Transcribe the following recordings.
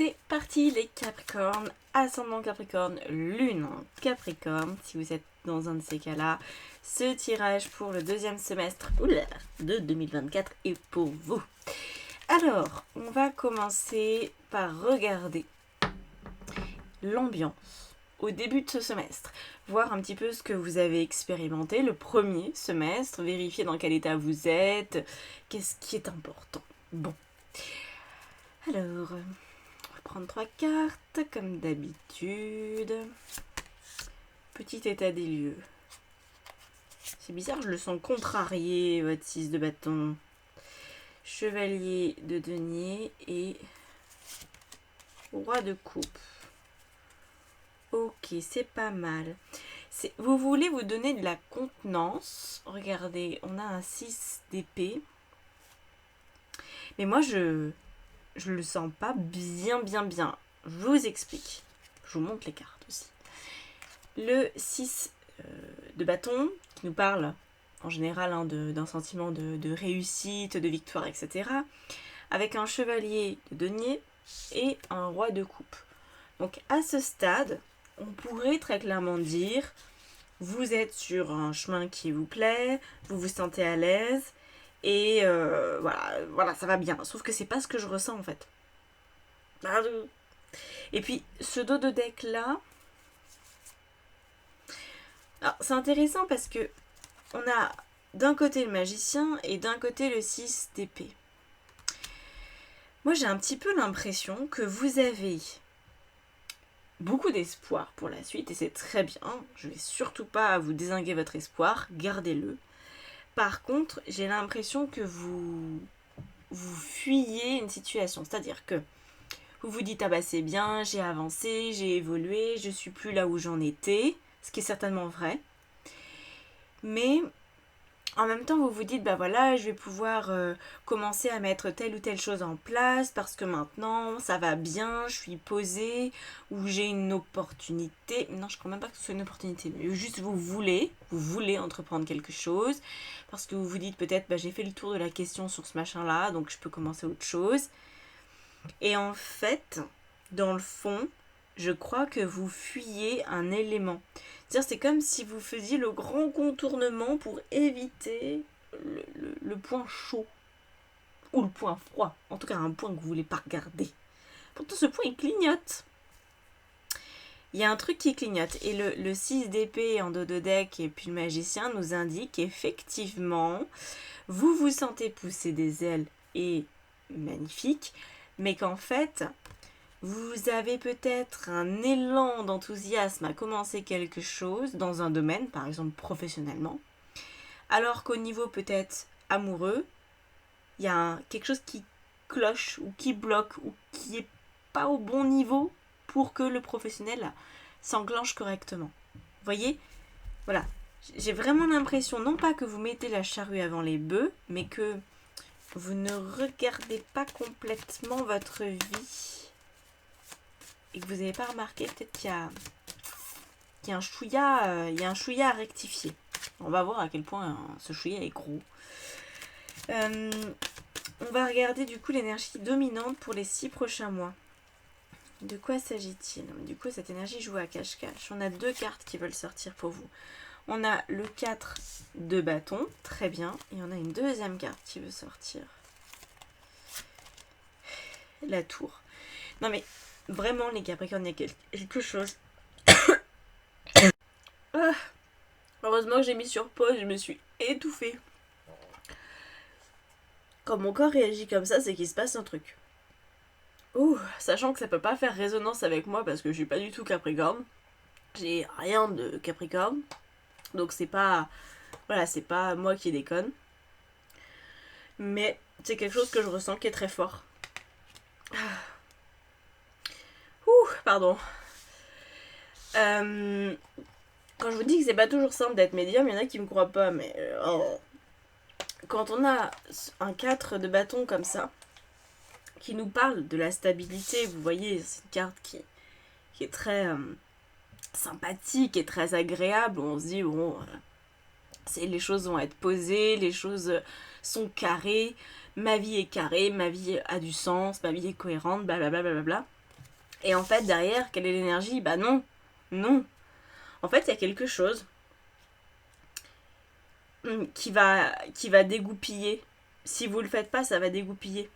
C'est parti les Capricornes, ascendant Capricorne, lune en Capricorne. Si vous êtes dans un de ces cas-là, ce tirage pour le deuxième semestre de 2024 est pour vous. Alors, on va commencer par regarder l'ambiance au début de ce semestre. Voir un petit peu ce que vous avez expérimenté le premier semestre, vérifier dans quel état vous êtes, qu'est-ce qui est important. Bon. Alors, on va prendre 3 cartes, comme d'habitude. Petit état des lieux. C'est bizarre, je le sens contrarié, votre 6 de bâton. Chevalier de denier et roi de coupe. Ok, c'est pas mal. Vous voulez vous donner de la contenance. Regardez, on a un 6 d'épée. Mais moi, je le sens pas bien. Je vous explique. Je vous montre les cartes aussi. Le 6 de bâton, qui nous parle en général d'un sentiment de réussite, de victoire, etc. Avec un chevalier de denier et un roi de coupe. Donc à ce stade, on pourrait très clairement dire, vous êtes sur un chemin qui vous plaît, vous vous sentez à l'aise, et voilà, ça va bien. Sauf que c'est pas ce que je ressens en fait. Et puis, ce dos de deck là, alors, c'est intéressant parce que on a d'un côté le magicien et d'un côté le 6 d'épée. Moi, j'ai un petit peu l'impression que vous avez beaucoup d'espoir pour la suite et c'est très bien. Je vais surtout pas vous dézinguer votre espoir, gardez-le. Par contre, j'ai l'impression que vous fuyez une situation, c'est-à-dire que vous vous dites ah bah c'est bien, j'ai avancé, j'ai évolué, je suis plus là où j'en étais, ce qui est certainement vrai. Mais en même temps, vous vous dites, bah voilà, je vais pouvoir commencer à mettre telle ou telle chose en place parce que maintenant, ça va bien, je suis posée, ou j'ai une opportunité. Non, je ne crois même pas que ce soit une opportunité, mais juste vous voulez entreprendre quelque chose parce que vous vous dites peut-être, bah j'ai fait le tour de la question sur ce machin-là, donc je peux commencer autre chose. Et en fait, dans le fond, je crois que vous fuyez un élément. C'est-à-dire, c'est comme si vous faisiez le grand contournement pour éviter le point chaud. Ou le point froid. En tout cas, un point que vous ne voulez pas regarder. Pourtant, ce point, il clignote. Il y a un truc qui clignote. Et le 6 d'épée en dos de deck et puis le magicien nous indique qu'effectivement, vous vous sentez pousser des ailes et magnifique, mais qu'en fait, vous avez peut-être un élan d'enthousiasme à commencer quelque chose dans un domaine, par exemple professionnellement, alors qu'au niveau peut-être amoureux, il y a quelque chose qui cloche ou qui bloque ou qui n'est pas au bon niveau pour que le professionnel s'enclenche correctement. Vous voyez ? Voilà. J'ai vraiment l'impression, non pas que vous mettez la charrue avant les bœufs, mais que vous ne regardez pas complètement votre vie et que vous n'avez pas remarqué peut-être qu'il y a un chouïa à rectifier. On va voir à quel point ce chouïa est gros. On va regarder du coup l'énergie dominante pour les 6 prochains mois. De quoi s'agit-il ? Du coup, cette énergie joue à cache-cache. On a 2 cartes qui veulent sortir pour vous. On a le 4 de bâton, très bien. Et on a une deuxième carte qui veut sortir. La tour. Non mais, vraiment les Capricornes, il y a quelque chose. Ah, heureusement que j'ai mis sur pause, je me suis étouffée. Quand mon corps réagit comme ça, c'est qu'il se passe un truc. Ouh, sachant que ça peut pas faire résonance avec moi parce que je suis pas du tout Capricorne. J'ai rien de Capricorne. Donc c'est pas... Voilà, c'est pas moi qui déconne. Mais c'est quelque chose que je ressens qui est très fort. Ouh, pardon. Quand je vous dis que c'est pas toujours simple d'être médium, il y en a qui me croient pas, mais... Quand on a un 4 de bâton comme ça, qui nous parle de la stabilité, vous voyez, c'est une carte qui est très sympathique et très agréable, on se dit, bon, les choses vont être posées, les choses sont carrées, ma vie est carrée, ma vie a du sens, ma vie est cohérente, blablabla. Et en fait, derrière, quelle est l'énergie? Bah non, non. En fait, il y a quelque chose qui va dégoupiller. Si vous le faites pas, ça va dégoupiller.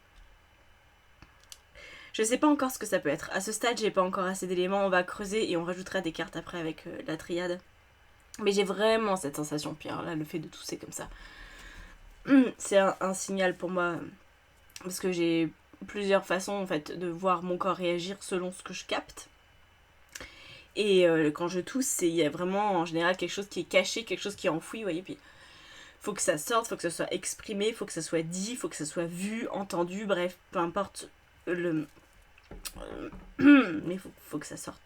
Je sais pas encore ce que ça peut être. À ce stade, j'ai pas encore assez d'éléments. On va creuser et on rajoutera des cartes après avec la triade. Mais j'ai vraiment cette sensation. Puis alors là, le fait de tousser comme ça, c'est un signal pour moi. Parce que j'ai plusieurs façons en fait de voir mon corps réagir selon ce que je capte. Et quand je tousse, il y a vraiment en général quelque chose qui est caché, quelque chose qui est enfoui, vous voyez. Puis faut que ça sorte, faut que ça soit exprimé, faut que ça soit dit, faut que ça soit vu, entendu, bref, peu importe le. Mais faut que ça sorte.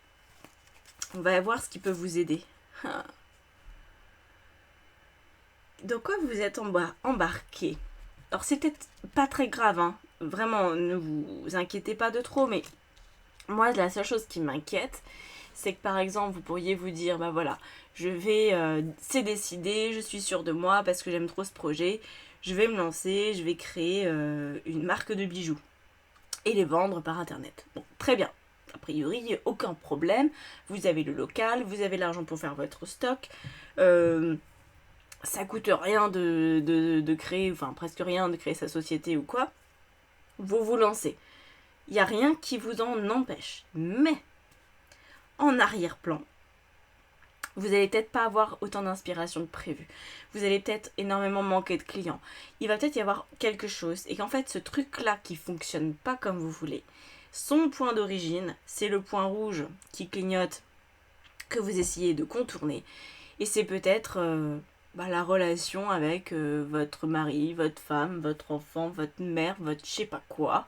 On va voir ce qui peut vous aider. Dans quoi vous êtes embarqué? Alors c'est peut-être pas très grave, hein. Vraiment, ne vous inquiétez pas de trop, mais moi la seule chose qui m'inquiète, c'est que par exemple vous pourriez vous dire, bah voilà, je vais, c'est décidé, je suis sûre de moi parce que j'aime trop ce projet, je vais me lancer, je vais créer une marque de bijoux et les vendre par internet. Bon, très bien. A priori, aucun problème. Vous avez le local, vous avez l'argent pour faire votre stock. Ça coûte rien de créer, enfin presque rien de créer sa société ou quoi. Vous vous lancez. Il n'y a rien qui vous en empêche. Mais, en arrière-plan, vous allez peut-être pas avoir autant d'inspiration que prévu. Vous allez peut-être énormément manquer de clients. Il va peut-être y avoir quelque chose et qu'en fait ce truc-là qui fonctionne pas comme vous voulez, son point d'origine, c'est le point rouge qui clignote que vous essayez de contourner. Et c'est peut-être la relation avec votre mari, votre femme, votre enfant, votre mère, votre je sais pas quoi.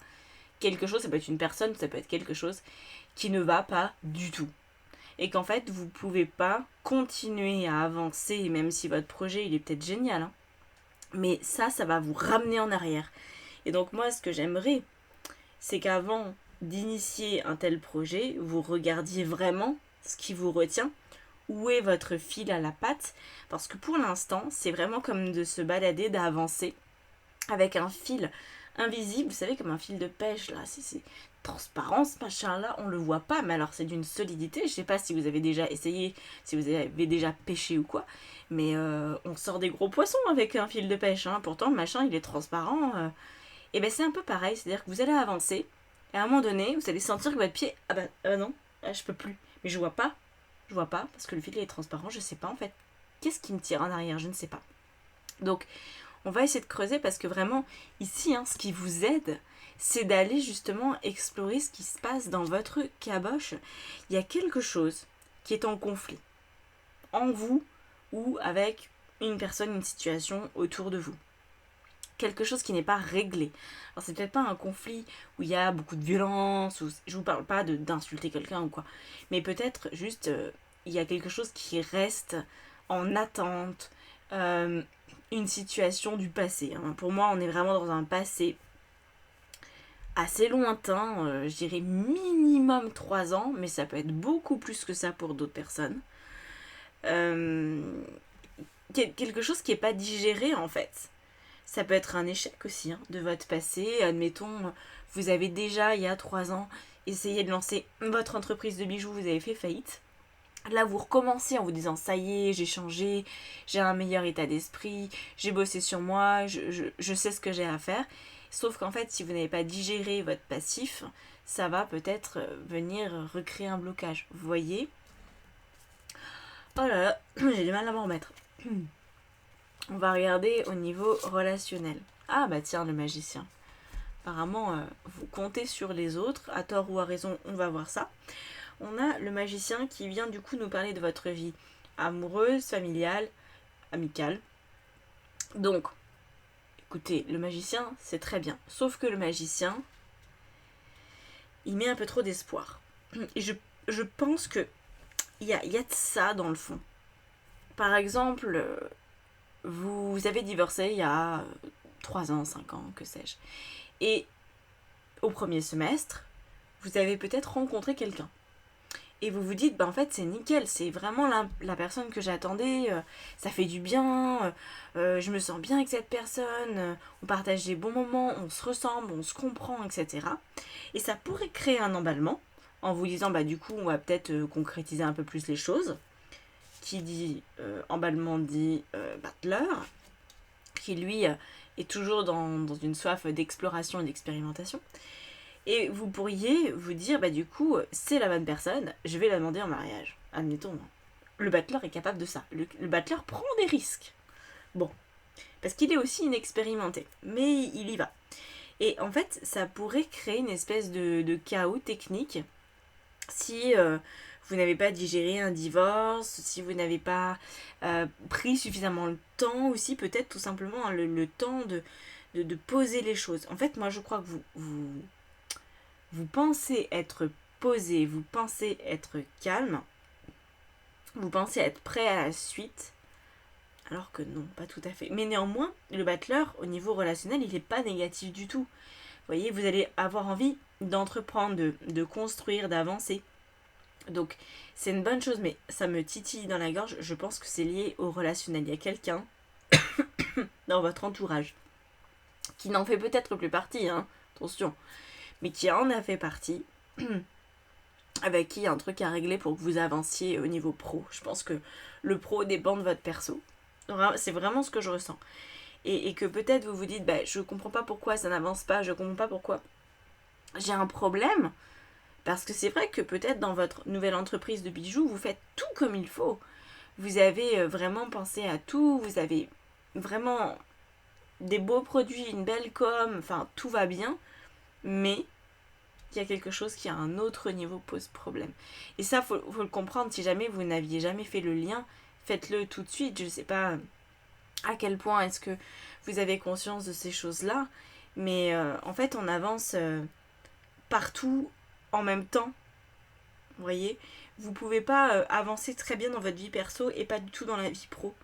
Quelque chose, ça peut être une personne, ça peut être quelque chose qui ne va pas du tout. Et qu'en fait, vous pouvez pas continuer à avancer, même si votre projet, il est peut-être génial. Hein. Mais ça va vous ramener en arrière. Et donc moi, ce que j'aimerais, c'est qu'avant d'initier un tel projet, vous regardiez vraiment ce qui vous retient, où est votre fil à la patte, parce que pour l'instant, c'est vraiment comme de se balader, d'avancer avec un fil invisible, vous savez, comme un fil de pêche, là, c'est transparent ce machin-là, on le voit pas, mais alors c'est d'une solidité, je sais pas si vous avez déjà essayé, si vous avez déjà pêché ou quoi, mais on sort des gros poissons avec un fil de pêche, hein. Pourtant le machin il est transparent, et ben c'est un peu pareil, c'est-à-dire que vous allez avancer, et à un moment donné, vous allez sentir que votre pied, non, je peux plus, mais je vois pas, parce que le fil est transparent, je sais pas en fait, qu'est-ce qui me tire en arrière, je ne sais pas. Donc on va essayer de creuser parce que vraiment, ici, ce qui vous aide, c'est d'aller justement explorer ce qui se passe dans votre caboche. Il y a quelque chose qui est en conflit, en vous ou avec une personne, une situation autour de vous. Quelque chose qui n'est pas réglé. Alors c'est peut-être pas un conflit où il y a beaucoup de violence, ou je vous parle pas d'insulter quelqu'un ou quoi, mais peut-être juste il y a quelque chose qui reste en attente, une situation du passé. Hein. Pour moi, on est vraiment dans un passé assez lointain, je dirais minimum 3 ans, mais ça peut être beaucoup plus que ça pour d'autres personnes. Quelque chose qui n'est pas digéré en fait. Ça peut être un échec aussi de votre passé. Admettons, vous avez déjà, il y a 3 ans, essayé de lancer votre entreprise de bijoux, vous avez fait faillite. Là, vous recommencez en vous disant, ça y est, j'ai changé, j'ai un meilleur état d'esprit, j'ai bossé sur moi, je sais ce que j'ai à faire. Sauf qu'en fait, si vous n'avez pas digéré votre passif, ça va peut-être venir recréer un blocage. Vous voyez? Oh là là, j'ai du mal à m'en remettre. On va regarder au niveau relationnel. Ah bah tiens, le magicien. Apparemment, vous comptez sur les autres, à tort ou à raison, on va voir ça. On a le magicien qui vient du coup nous parler de votre vie amoureuse, familiale, amicale. Donc, écoutez, le magicien, c'est très bien. Sauf que le magicien, il met un peu trop d'espoir. Et je pense que il y a de ça dans le fond. Par exemple, vous avez divorcé il y a 3 ans, 5 ans, que sais-je. Et au premier semestre, vous avez peut-être rencontré quelqu'un. Et vous vous dites, en fait c'est nickel, c'est vraiment la personne que j'attendais, ça fait du bien, je me sens bien avec cette personne, on partage des bons moments, on se ressemble, on se comprend, etc. Et ça pourrait créer un emballement, en vous disant du coup on va peut-être concrétiser un peu plus les choses. Qui dit emballement dit battleur, qui lui est toujours dans une soif d'exploration et d'expérimentation. Et vous pourriez vous dire, du coup, c'est la bonne personne, je vais la demander en mariage. Admettons, le battleur est capable de ça. Le battleur prend des risques. Bon, parce qu'il est aussi inexpérimenté, mais il y va. Et en fait, ça pourrait créer une espèce de chaos technique si vous n'avez pas digéré un divorce, si vous n'avez pas pris suffisamment le temps aussi, peut-être tout simplement le temps de poser les choses. En fait, moi je crois que vous pensez être posé, vous pensez être calme, vous pensez être prêt à la suite, alors que non, pas tout à fait. Mais néanmoins, le battleur, au niveau relationnel, il n'est pas négatif du tout. Vous voyez, vous allez avoir envie d'entreprendre, de construire, d'avancer. Donc, c'est une bonne chose, mais ça me titille dans la gorge. Je pense que c'est lié au relationnel. Il y a quelqu'un dans votre entourage qui n'en fait peut-être plus partie, attention, mais qui en a fait partie, avec qui il y a un truc à régler pour que vous avanciez au niveau pro. Je pense que le pro dépend de votre perso. C'est vraiment ce que je ressens. Et que peut-être vous vous dites, je comprends pas pourquoi ça n'avance pas, je comprends pas pourquoi j'ai un problème. Parce que c'est vrai que peut-être dans votre nouvelle entreprise de bijoux, vous faites tout comme il faut. Vous avez vraiment pensé à tout, vous avez vraiment des beaux produits, une belle com, enfin tout va bien. Mais il y a quelque chose qui à un autre niveau pose problème. Et ça, faut le comprendre. Si jamais vous n'aviez jamais fait le lien, faites-le tout de suite. Je ne sais pas à quel point est-ce que vous avez conscience de ces choses-là. Mais en fait, on avance partout en même temps. Vous voyez, vous pouvez pas avancer très bien dans votre vie perso et pas du tout dans la vie pro.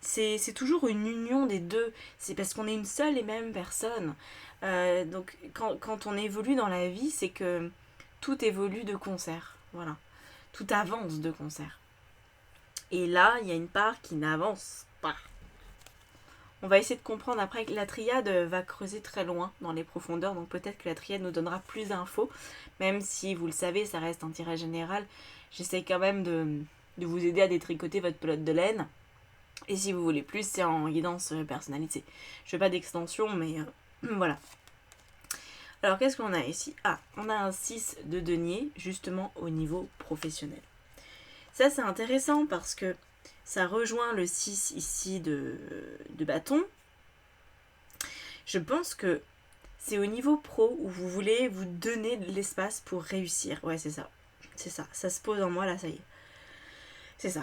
C'est toujours une union des deux. C'est parce qu'on est une seule et même personne. Donc quand on évolue dans la vie, c'est que tout évolue de concert. Voilà. Tout avance de concert. Et là, il y a une part qui n'avance pas. On va essayer de comprendre après que la triade va creuser très loin dans les profondeurs, donc peut-être que la triade nous donnera plus d'infos, même si vous le savez, ça reste un tirage général. J'essaie quand même de vous aider à détricoter votre pelote de laine. Et si vous voulez plus, c'est en guidance personnalisée. Je fais pas d'extension, mais voilà. Alors qu'est-ce qu'on a ici ? On a un 6 de denier, justement au niveau professionnel. Ça c'est intéressant parce que ça rejoint le 6 ici de bâton. Je pense que c'est au niveau pro où vous voulez vous donner de l'espace pour réussir. Ouais, c'est ça. C'est ça. Ça se pose en moi, là, ça y est. C'est ça.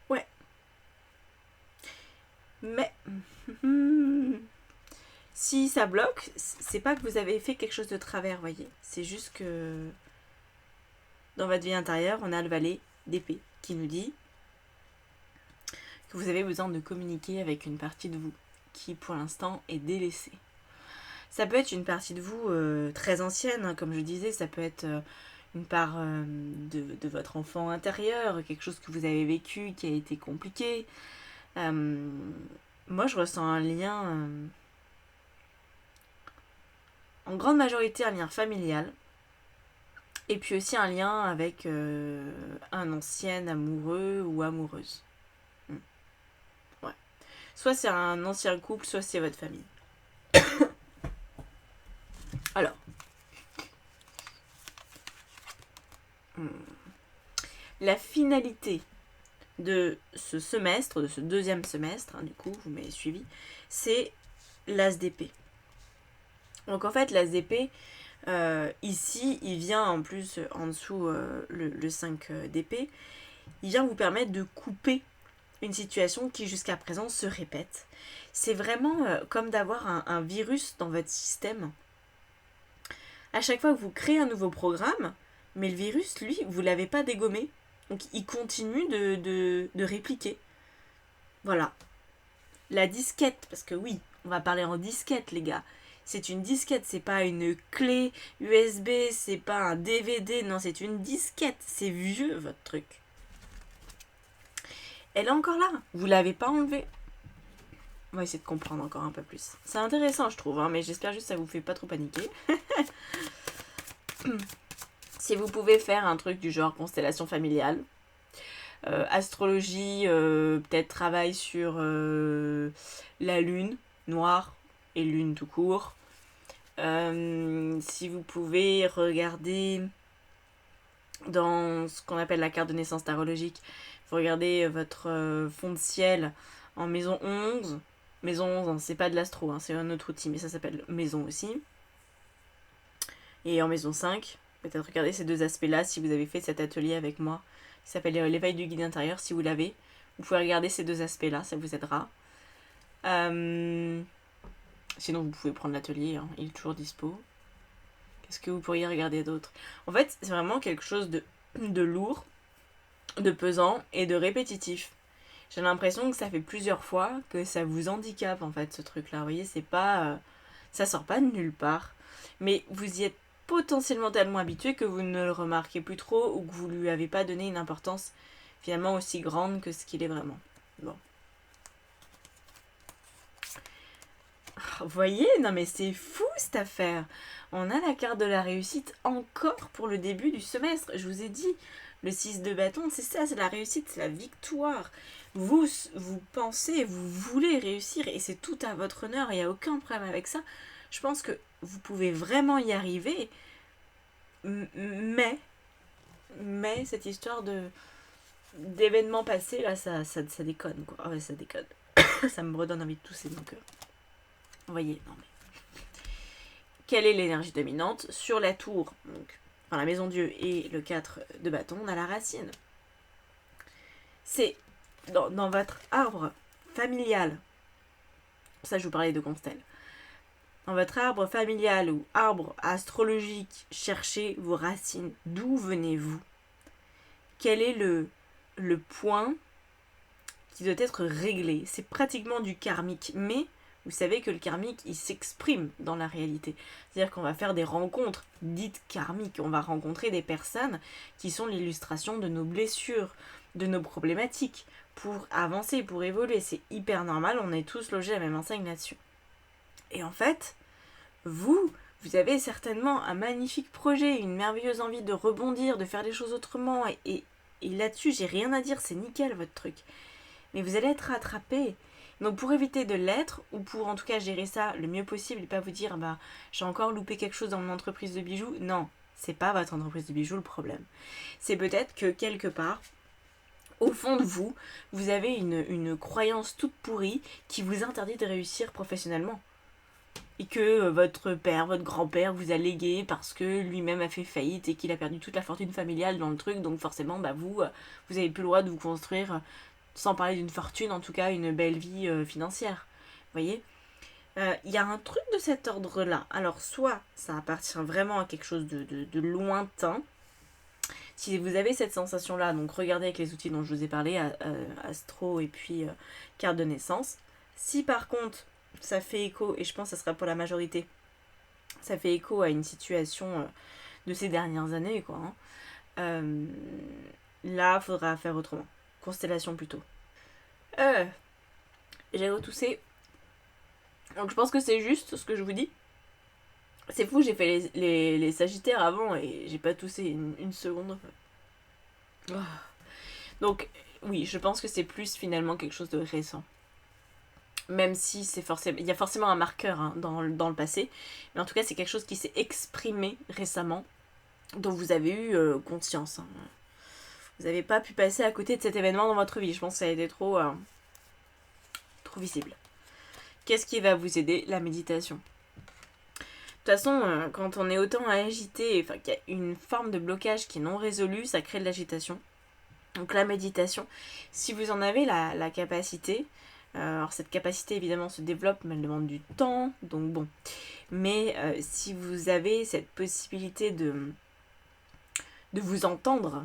Ouais. Mais si ça bloque, c'est pas que vous avez fait quelque chose de travers, voyez. C'est juste que dans votre vie intérieure, on a le valet d'épée qui nous dit que vous avez besoin de communiquer avec une partie de vous qui, pour l'instant, est délaissée. Ça peut être une partie de vous très ancienne, comme je disais, ça peut être une part de votre enfant intérieur, quelque chose que vous avez vécu qui a été compliqué. Moi, je ressens un lien, en grande majorité, un lien familial. Et puis aussi un lien avec un ancien amoureux ou amoureuse. Ouais. Soit c'est un ancien couple, soit c'est votre famille. Alors. La finalité de ce semestre, de ce deuxième semestre, du coup, vous m'avez suivi, c'est l'as d'épée. Donc en fait, l'as d'épée, ici, il vient en plus, en dessous, le 5 d'épée, il vient vous permettre de couper une situation qui jusqu'à présent se répète. C'est vraiment comme d'avoir un virus dans votre système. À chaque fois que vous créez un nouveau programme, mais le virus, lui, vous ne l'avez pas dégommé. Donc il continue de répliquer. Voilà. La disquette, parce que oui, on va parler en disquette, les gars. C'est une disquette, c'est pas une clé USB, c'est pas un DVD, non, c'est une disquette. C'est vieux, votre truc. Elle est encore là, vous l'avez pas enlevée. On va essayer de comprendre encore un peu plus. C'est intéressant, je trouve, hein, mais j'espère juste que ça vous fait pas trop paniquer. Si vous pouvez faire un truc du genre constellation familiale, astrologie, peut-être travail sur la lune noire et lune tout court. Si vous pouvez regarder dans ce qu'on appelle la carte de naissance tarologique, vous regardez votre fond de ciel en maison 11. Maison 11, hein, c'est pas de l'astro, hein, c'est un autre outil, mais ça s'appelle maison aussi. Et en maison 5, peut-être regarder ces deux aspects-là si vous avez fait cet atelier avec moi, qui s'appelle l'éveil du guide intérieur, si vous l'avez. Vous pouvez regarder ces deux aspects-là, ça vous aidera. Sinon, vous pouvez prendre l'atelier, hein, il est toujours dispo. Qu'est-ce que vous pourriez regarder d'autre? En fait, c'est vraiment quelque chose de lourd, de pesant et de répétitif. J'ai l'impression que ça fait plusieurs fois que ça vous handicape, en fait, ce truc-là. Vous voyez, c'est pas... ça sort pas de nulle part. Mais vous y êtes potentiellement tellement habitué que vous ne le remarquez plus trop ou que vous lui avez pas donné une importance finalement aussi grande que ce qu'il est vraiment. Bon. Vous voyez, non mais c'est fou cette affaire. On a la carte de la réussite encore pour le début du semestre. Je vous ai dit, le 6 de bâton, c'est ça, c'est la réussite, c'est la victoire. Vous pensez, vous voulez réussir et c'est tout à votre honneur, il n'y a aucun problème avec ça. Je pense que vous pouvez vraiment y arriver, mais cette histoire d'événements passés, là, ça déconne, quoi. Ah ouais, ça déconne. Ça me redonne envie de tousser, donc... Vous voyez, non mais... Quelle est l'énergie dominante? Sur la tour, donc, la maison Dieu et le 4 de bâton, on a la racine. C'est dans votre arbre familial, ça je vous parlais de Constel, dans votre arbre familial ou arbre astrologique, cherchez vos racines. D'où venez-vous? Quel est le point qui doit être réglé? C'est pratiquement du karmique, mais vous savez que le karmique, il s'exprime dans la réalité. C'est-à-dire qu'on va faire des rencontres dites karmiques. On va rencontrer des personnes qui sont l'illustration de nos blessures, de nos problématiques, pour avancer, pour évoluer. C'est hyper normal, on est tous logés à la même enseigne là-dessus. Et en fait, vous avez certainement un magnifique projet, une merveilleuse envie de rebondir, de faire les choses autrement. Et là-dessus, j'ai rien à dire, c'est nickel votre truc. Mais vous allez être rattrapé. Donc pour éviter de l'être, ou pour en tout cas gérer ça le mieux possible et pas vous dire j'ai encore loupé quelque chose dans mon entreprise de bijoux, non, c'est pas votre entreprise de bijoux le problème. C'est peut-être que quelque part, au fond de vous, vous avez une croyance toute pourrie qui vous interdit de réussir professionnellement. Et que votre père, votre grand-père vous a légué parce que lui-même a fait faillite et qu'il a perdu toute la fortune familiale dans le truc, donc forcément vous avez plus le droit de vous construire, sans parler d'une fortune, en tout cas une belle vie financière. Vous voyez, y a un truc de cet ordre-là. Alors soit ça appartient vraiment à quelque chose de lointain. Si vous avez cette sensation-là, donc regardez avec les outils dont je vous ai parlé, Astro et puis carte de naissance. Si par contre ça fait écho, et je pense que ça sera pour la majorité, ça fait écho à une situation de ces dernières années, quoi. Là, faudra faire autrement. Constellation plutôt. J'ai retoussé. Donc je pense que c'est juste ce que je vous dis. C'est fou, j'ai fait les sagittaires avant et j'ai pas toussé une seconde. Donc oui, je pense que c'est plus finalement quelque chose de récent. Même si c'est forcément, il y a forcément un marqueur hein, dans le passé. Mais en tout cas, c'est quelque chose qui s'est exprimé récemment, dont vous avez eu conscience. Hein. Vous n'avez pas pu passer à côté de cet événement dans votre vie. Je pense que ça a été trop visible. Qu'est-ce qui va vous aider? La méditation. De toute façon, quand on est autant agité, enfin qu'il y a une forme de blocage qui est non résolue, ça crée de l'agitation. Donc la méditation, si vous en avez la capacité, alors cette capacité évidemment se développe, mais elle demande du temps, donc bon. Mais si vous avez cette possibilité de vous entendre,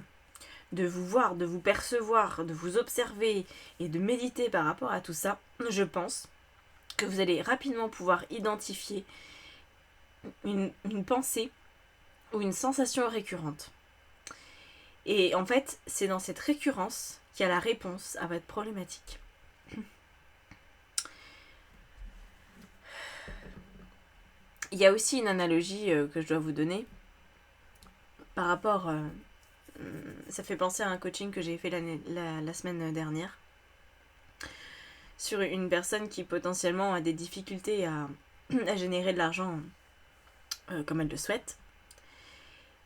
de vous voir, de vous percevoir, de vous observer et de méditer par rapport à tout ça, je pense que vous allez rapidement pouvoir identifier une pensée ou une sensation récurrente. Et en fait, c'est dans cette récurrence qu'il y a la réponse à votre problématique. Il y a aussi une analogie que je dois vous donner par rapport... ça fait penser à un coaching que j'ai fait la semaine dernière sur une personne qui potentiellement a des difficultés à générer de l'argent comme elle le souhaite.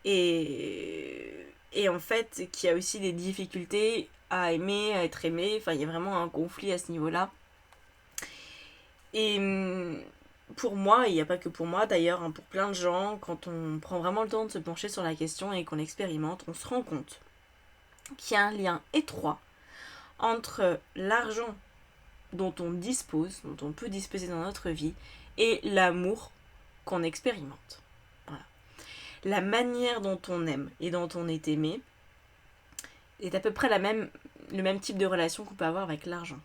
Et en fait, qui a aussi des difficultés à aimer, à être aimé. Enfin, il y a vraiment un conflit à ce niveau-là. Et pour moi, il n'y a pas que pour moi d'ailleurs, hein, pour plein de gens, quand on prend vraiment le temps de se pencher sur la question et qu'on l'expérimente, on se rend compte qu'il y a un lien étroit entre l'argent dont on dispose, dont on peut disposer dans notre vie, et l'amour qu'on expérimente. Voilà. La manière dont on aime et dont on est aimé est à peu près le même type de relation qu'on peut avoir avec l'argent.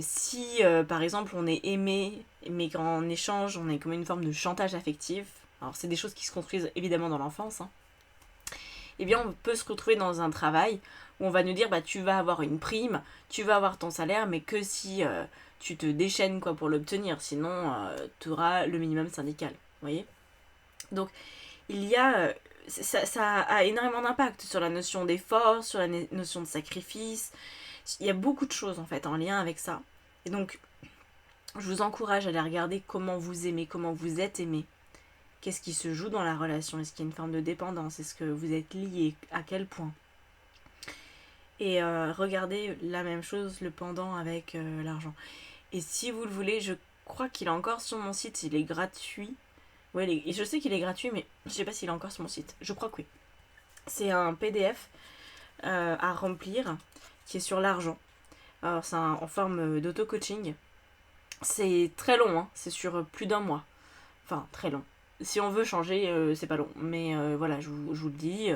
Si par exemple on est aimé, mais qu'en échange on est comme une forme de chantage affectif, alors c'est des choses qui se construisent évidemment dans l'enfance, hein, eh bien on peut se retrouver dans un travail où on va nous dire bah tu vas avoir une prime, tu vas avoir ton salaire, mais que si tu te déchaînes quoi pour l'obtenir, sinon tu auras le minimum syndical, vous voyez. Donc il y a ça a énormément d'impact sur la notion d'effort, sur la notion de sacrifice. Il y a beaucoup de choses en fait en lien avec ça. Et donc, je vous encourage à aller regarder comment vous aimez, comment vous êtes aimé. Qu'est-ce qui se joue dans la relation? Est-ce qu'il y a une forme de dépendance? Est-ce que vous êtes liés? À quel point? Et regardez la même chose, le pendant avec l'argent. Et si vous le voulez, je crois qu'il est encore sur mon site, il est gratuit. Ouais, je sais qu'il est gratuit, mais je sais pas s'il est encore sur mon site. Je crois que oui. C'est un PDF à remplir qui est sur l'argent. Alors c'est en forme d'auto-coaching. C'est très long, hein. C'est sur plus d'1 mois. Enfin, très long. Si on veut changer, c'est pas long. Mais voilà, je vous le dis,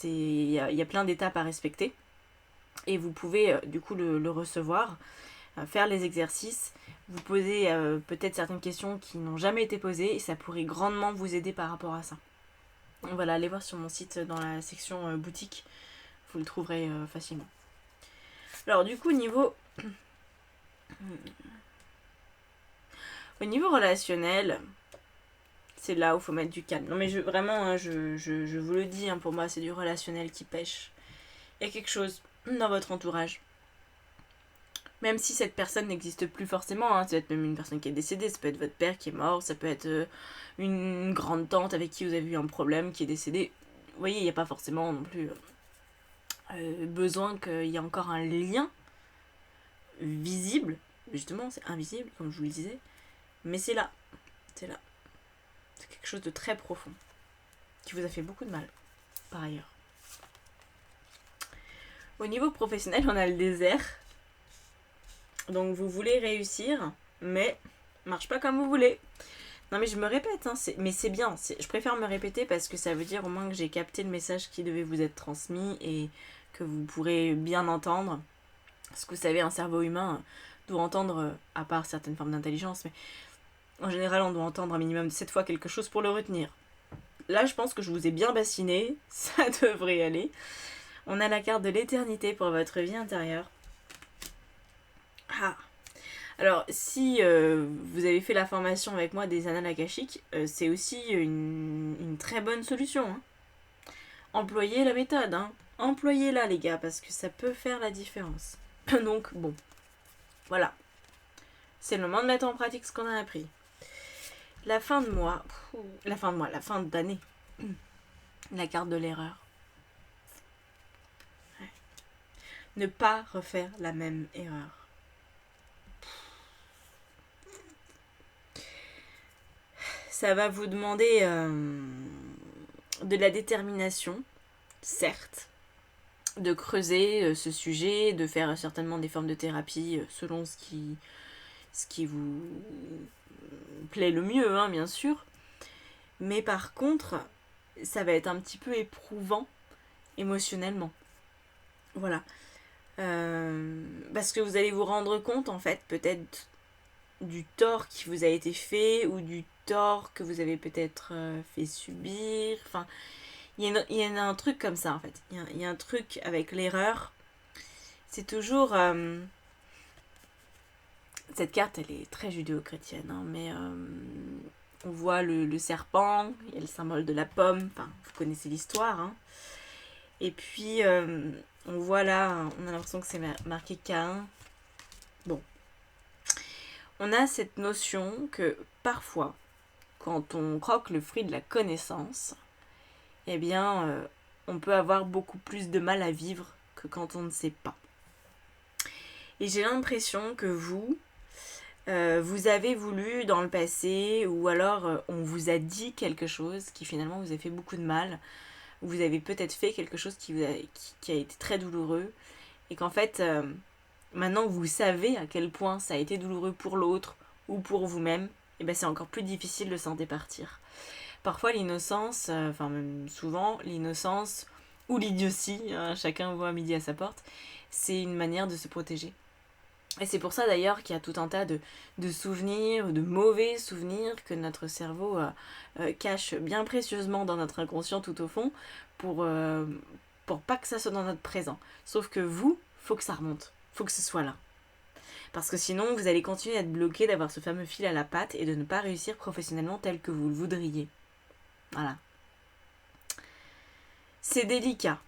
il y a plein d'étapes à respecter. Et vous pouvez du coup le recevoir, faire les exercices, vous poser peut-être certaines questions qui n'ont jamais été posées, et ça pourrait grandement vous aider par rapport à ça. Donc voilà, allez voir sur mon site dans la section boutique, vous le trouverez facilement. Alors du coup, au niveau relationnel, c'est là où il faut mettre du calme. Non mais vraiment, hein, je vous le dis, hein, pour moi c'est du relationnel qui pêche. Il y a quelque chose dans votre entourage. Même si cette personne n'existe plus forcément, hein, ça peut être même une personne qui est décédée, ça peut être votre père qui est mort, ça peut être une grande tante avec qui vous avez eu un problème qui est décédée. Vous voyez, il n'y a pas forcément non plus besoin qu'il y ait encore un lien visible. Justement, c'est invisible, comme je vous le disais. Mais c'est là. C'est là. C'est quelque chose de très profond. Qui vous a fait beaucoup de mal, par ailleurs. Au niveau professionnel, on a le désert. Donc vous voulez réussir, mais marche pas comme vous voulez. Non mais je me répète, hein, mais c'est bien. Je préfère me répéter parce que ça veut dire au moins que j'ai capté le message qui devait vous être transmis et que vous pourrez bien entendre. Parce que vous savez, un cerveau humain doit entendre, à part certaines formes d'intelligence, mais en général on doit entendre un minimum de 7 fois quelque chose pour le retenir. Là je pense que je vous ai bien bassiné, ça devrait aller. On a la carte de l'éternité pour votre vie intérieure. Ah. Alors, si vous avez fait la formation avec moi des annales akashiques, c'est aussi une très bonne solution. Hein. Employez la méthode, hein. Employez-la les gars, parce que ça peut faire la différence. Donc, bon, voilà. C'est le moment de mettre en pratique ce qu'on a appris. La fin d'année. La carte de l'erreur. Ouais. Ne pas refaire la même erreur. Ça va vous demander de la détermination, certes, de creuser ce sujet, de faire certainement des formes de thérapie selon ce qui vous plaît le mieux, hein, bien sûr. Mais par contre, ça va être un petit peu éprouvant émotionnellement. Voilà. Parce que vous allez vous rendre compte, en fait, peut-être du tort qui vous a été fait ou du tort que vous avez peut-être fait subir. Enfin, il y a un truc comme ça, en fait. Il y a un truc avec l'erreur. C'est toujours... cette carte, elle est très judéo-chrétienne, hein, mais on voit le serpent, il y a le symbole de la pomme, enfin vous connaissez l'histoire, hein. Et puis on voit là, on a l'impression que c'est marqué Caïn. Bon, on a cette notion que parfois, quand on croque le fruit de la connaissance, eh bien on peut avoir beaucoup plus de mal à vivre que quand on ne sait pas. Et j'ai l'impression que vous avez voulu dans le passé, ou alors on vous a dit quelque chose qui finalement vous a fait beaucoup de mal, ou vous avez peut-être fait quelque chose qui a été très douloureux, et qu'en fait, maintenant vous savez à quel point ça a été douloureux pour l'autre, ou pour vous-même, et ben c'est encore plus difficile de s'en départir. Parfois l'innocence, enfin même souvent, l'innocence, ou l'idiotie, hein, chacun voit midi à sa porte, c'est une manière de se protéger. Et c'est pour ça d'ailleurs qu'il y a tout un tas de souvenirs, de mauvais souvenirs que notre cerveau cache bien précieusement dans notre inconscient tout au fond pour pas que ça soit dans notre présent. Sauf que vous, faut que ça remonte, faut que ce soit là. Parce que sinon, vous allez continuer à être bloqué, d'avoir ce fameux fil à la patte et de ne pas réussir professionnellement tel que vous le voudriez. Voilà. C'est délicat.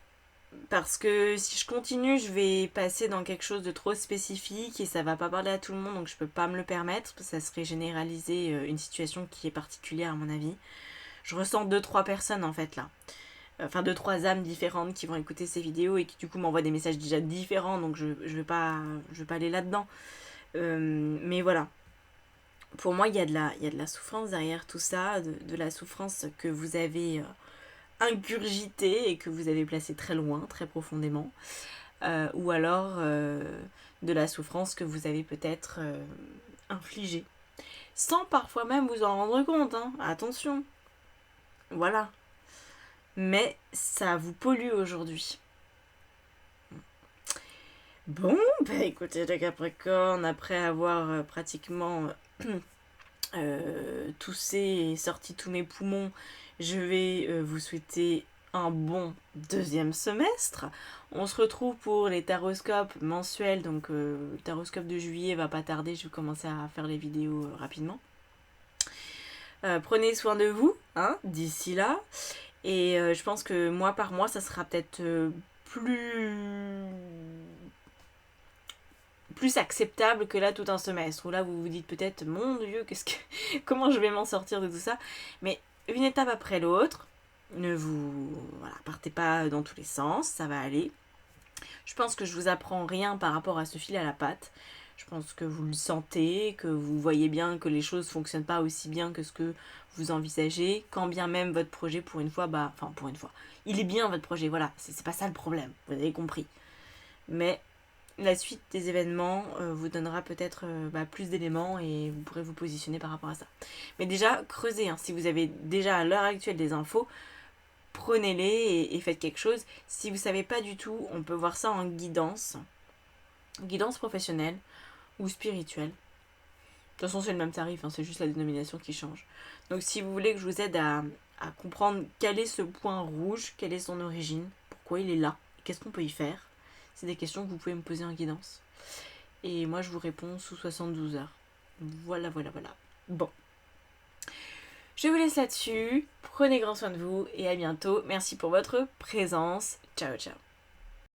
Parce que si je continue, je vais passer dans quelque chose de trop spécifique et ça va pas parler à tout le monde, donc je peux pas me le permettre. Ça serait généraliser une situation qui est particulière à mon avis. Je ressens 2-3 personnes en fait là. Enfin 2-3 âmes différentes qui vont écouter ces vidéos et qui du coup m'envoient des messages déjà différents, donc je vais pas aller là-dedans. Mais voilà. Pour moi, il y a de la souffrance derrière tout ça, de la souffrance que vous avez ingurgité et que vous avez placé très loin, très profondément, ou alors de la souffrance que vous avez peut-être infligée, sans parfois même vous en rendre compte, hein. Attention, voilà, mais ça vous pollue aujourd'hui. Bon, bah écoutez les Capricornes, après avoir pratiquement toussé et sorti tous mes poumons, je vais vous souhaiter un bon deuxième semestre. On se retrouve pour les taroscopes mensuels, donc le taroscope de juillet va pas tarder, je vais commencer à faire les vidéos rapidement. Prenez soin de vous, hein, d'ici là, et je pense que mois par mois, ça sera peut-être plus acceptable que là tout un semestre, où là vous vous dites peut-être, mon Dieu, comment je vais m'en sortir de tout ça, mais une étape après l'autre, ne vous partez pas dans tous les sens, ça va aller. Je pense que je vous apprends rien par rapport à ce fil à la patte. Je pense que vous le sentez, que vous voyez bien que les choses fonctionnent pas aussi bien que ce que vous envisagez, quand bien même votre projet pour une fois, il est bien votre projet, voilà, c'est pas ça le problème, vous avez compris. Mais la suite des événements vous donnera peut-être plus d'éléments et vous pourrez vous positionner par rapport à ça. Mais déjà, creusez, hein, si vous avez déjà à l'heure actuelle des infos, prenez-les et faites quelque chose. Si vous ne savez pas du tout, on peut voir ça en guidance professionnelle ou spirituelle. De toute façon, c'est le même tarif, hein, c'est juste la dénomination qui change. Donc si vous voulez que je vous aide à comprendre quel est ce point rouge, quelle est son origine, pourquoi il est là, qu'est-ce qu'on peut y faire, c'est des questions que vous pouvez me poser en guidance. Et moi, je vous réponds sous 72 heures. Voilà. Bon. Je vous laisse là-dessus. Prenez grand soin de vous et à bientôt. Merci pour votre présence. Ciao, ciao.